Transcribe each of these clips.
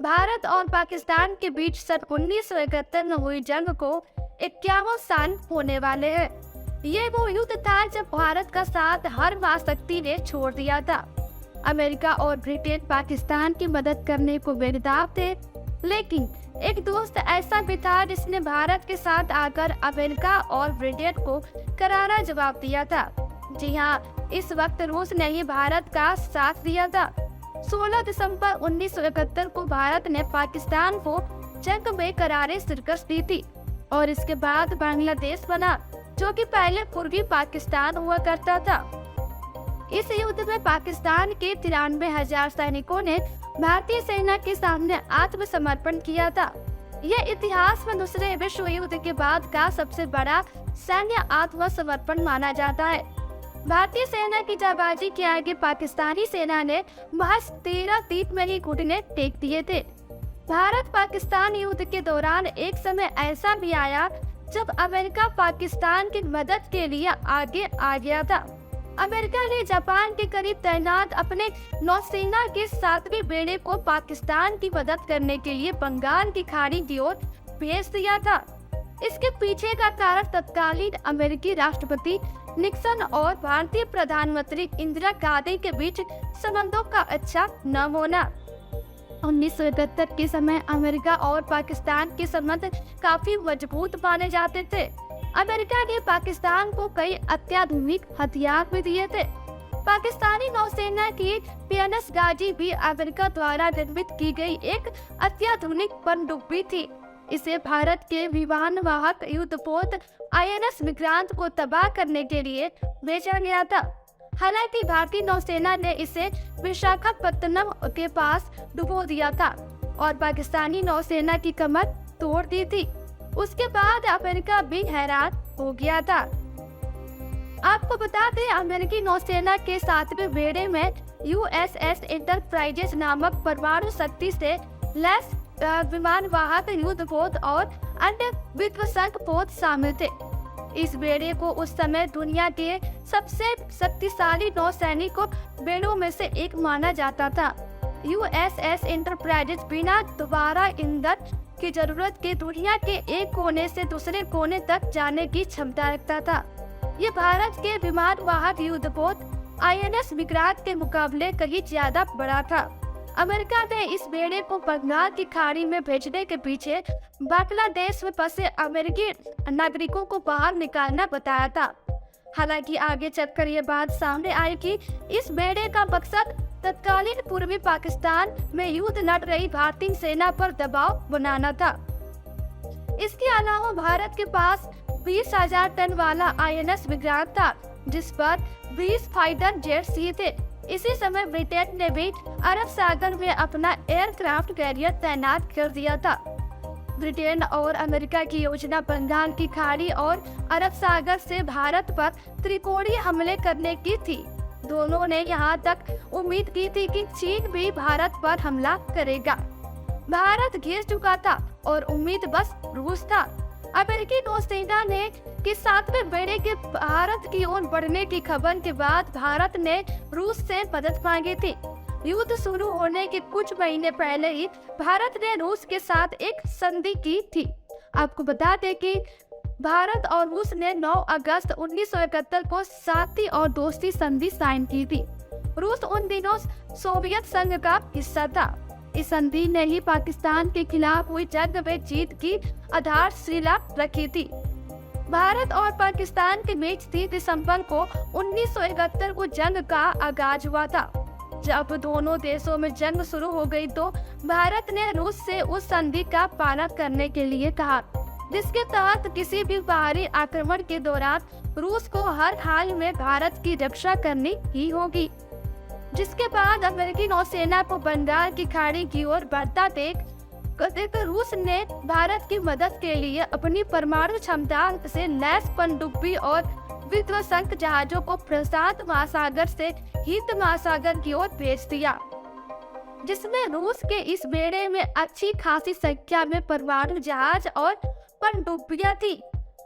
भारत और पाकिस्तान के बीच सन 1971 में हुई जंग को 51 साल होने वाले हैं। ये वो युद्ध था जब भारत का साथ हर महाशक्ति ने छोड़ दिया था। अमेरिका और ब्रिटेन पाकिस्तान की मदद करने को बेनकाब थे, लेकिन एक दोस्त ऐसा भी था जिसने भारत के साथ आकर अमेरिका और ब्रिटेन को करारा जवाब दिया था। जी हाँ, इस वक्त रूस ने ही भारत का साथ दिया था। 16 दिसंबर 1971 को भारत ने पाकिस्तान को जंग में करारे शिकस्त दी थी और इसके बाद बांग्लादेश बना, जो कि पहले पूर्वी पाकिस्तान हुआ करता था। इस युद्ध में पाकिस्तान के 93,000 सैनिकों ने भारतीय सेना के सामने आत्मसमर्पण किया था। यह इतिहास में दूसरे विश्व युद्ध के बाद का सबसे बड़ा सैन्य आत्मसमर्पण माना जाता है। भारतीय सेना की जाबाजी के आगे पाकिस्तानी सेना ने महज 13 तीर में ही घुटने टेक दिए थे। भारत पाकिस्तान युद्ध के दौरान एक समय ऐसा भी आया जब अमेरिका पाकिस्तान की मदद के लिए आगे आ गया था। अमेरिका ने जापान के करीब तैनात अपने नौसेना के 7वें बेड़े को पाकिस्तान की मदद करने के लिए बंगाल की खाड़ी की ओर भेज दिया था। इसके पीछे का कारण तत्कालीन अमेरिकी राष्ट्रपति निक्सन और भारतीय प्रधानमंत्री इंदिरा गांधी के बीच संबंधों का अच्छा न होना। 1971 के समय अमेरिका और पाकिस्तान के संबंध काफी मजबूत माने जाते थे। अमेरिका ने पाकिस्तान को कई अत्याधुनिक हथियार भी दिए थे। पाकिस्तानी नौसेना की PNS गाजी भी अमेरिका द्वारा निर्मित की गई एक अत्याधुनिक पनडुब्बी थी। इसे भारत के विमानवाहक युद्धपोत INS विक्रांत को तबाह करने के लिए भेजा गया था। हालांकि भारतीय नौसेना ने इसे विशाखापत्तनम के पास डुबो दिया था और पाकिस्तानी नौसेना की कमर तोड़ दी थी। उसके बाद अमेरिका भी हैरान हो गया था। आपको बता दें, अमेरिकी नौसेना के 7वें बेड़े में USS एंटरप्राइजेस नामक परमाणु शक्ति से लैस विमानवाहक युद्धपोत और अन्य विध्वंसक पोत शामिल थे। इस बेड़े को उस समय दुनिया के सबसे शक्तिशाली नौसैनिक बेड़ों में से एक माना जाता था। USS एंटरप्राइजेस बिना दोबारा ईंधन की जरूरत के दुनिया के एक कोने से दूसरे कोने तक जाने की क्षमता रखता था। ये भारत के विमानवाहक युद्धपोत INS विक्रांत के मुकाबले कहीं ज्यादा बड़ा था। अमेरिका ने इस बेड़े को बंगाल की खाड़ी में भेजने के पीछे बांग्लादेश में फंसे अमेरिकी नागरिकों को बाहर निकालना बताया था। हालांकि आगे चलकर ये बात सामने आई कि इस बेड़े का मकसद तत्कालीन पूर्वी पाकिस्तान में युद्ध लड़ रही भारतीय सेना पर दबाव बनाना था। इसके अलावा भारत के पास 20,000 टन वाला INS विक्रांत था, जिस पर 20 फाइटर जेट सी थे। इसी समय ब्रिटेन ने भी अरब सागर में अपना एयरक्राफ्ट कैरियर तैनात कर दिया था। ब्रिटेन और अमेरिका की योजना बंगाल की खाड़ी और अरब सागर से भारत पर त्रिकोणीय हमले करने की थी। दोनों ने यहाँ तक उम्मीद की थी कि चीन भी भारत पर हमला करेगा। भारत घिर चुका था और उम्मीद बस रूस था। अमेरिकी नौसेना ने कि 7वें बेड़े के भारत की ओर बढ़ने की खबर के बाद भारत ने रूस से मदद मांगी थी। युद्ध शुरू होने के कुछ महीने पहले ही भारत ने रूस के साथ एक संधि की थी। आपको बता दें कि भारत और रूस ने 9 अगस्त 1971 को शांति और दोस्ती संधि साइन की थी। रूस उन दिनों सोवियत संघ का हिस्सा था। इस संधि ने ही पाकिस्तान के खिलाफ हुई जंग में जीत की आधारशिला रखी थी। भारत और पाकिस्तान के बीच 3 दिसंबर को 1971 को जंग का आगाज हुआ था। जब दोनों देशों में जंग शुरू हो गई तो भारत ने रूस से उस संधि का पालन करने के लिए कहा, जिसके तहत किसी भी बाहरी आक्रमण के दौरान रूस को हर हाल में भारत की रक्षा करनी ही होगी। जिसके बाद अमेरिकी नौसेना को बंगाल की खाड़ी की ओर बढ़ता देख रूस ने भारत की मदद के लिए अपनी परमाणु क्षमता से लैस पनडुब्बी और विध्वंसक जहाजों को प्रशांत महासागर से हिंद महासागर की ओर भेज दिया, जिसमें रूस के इस बेड़े में अच्छी खासी संख्या में परमाणु जहाज और पनडुब्बियां थी।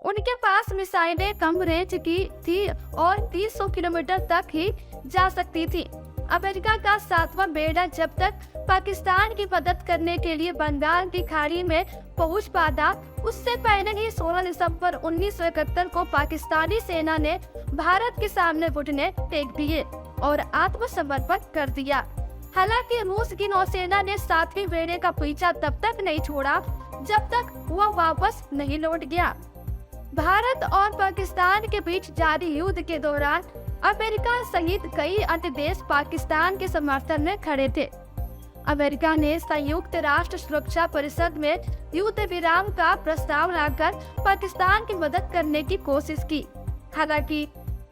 उनके पास मिसाइलें कम रेंज की थी और 300 किलोमीटर तक ही जा सकती थी। अमेरिका का 7वां बेड़ा जब तक पाकिस्तान की मदद करने के लिए बंगाल की खाड़ी में पहुंच पाता, उससे पहले ही 16 दिसंबर 1971 को पाकिस्तानी सेना ने भारत के सामने घुटने टेक दिए और आत्मसमर्पण कर दिया। हालांकि रूस की नौसेना ने 7वें बेड़े का पीछा तब तक नहीं छोड़ा जब तक वह वापस नहीं लौट गया। भारत और पाकिस्तान के बीच जारी युद्ध के दौरान अमेरिका सहित कई अन्य देश पाकिस्तान के समर्थन में खड़े थे। अमेरिका ने संयुक्त राष्ट्र सुरक्षा परिषद में युद्ध विराम का प्रस्ताव लाकर पाकिस्तान की मदद करने की कोशिश की। हालांकि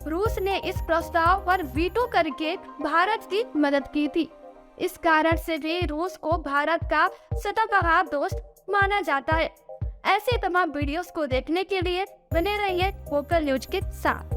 रूस ने इस प्रस्ताव पर वीटो करके भारत की मदद की थी। इस कारण से भी रूस को भारत का सदाबहार दोस्त माना जाता है। ऐसे तमाम वीडियोस को देखने के लिए बने रहिए वोकल न्यूज के साथ।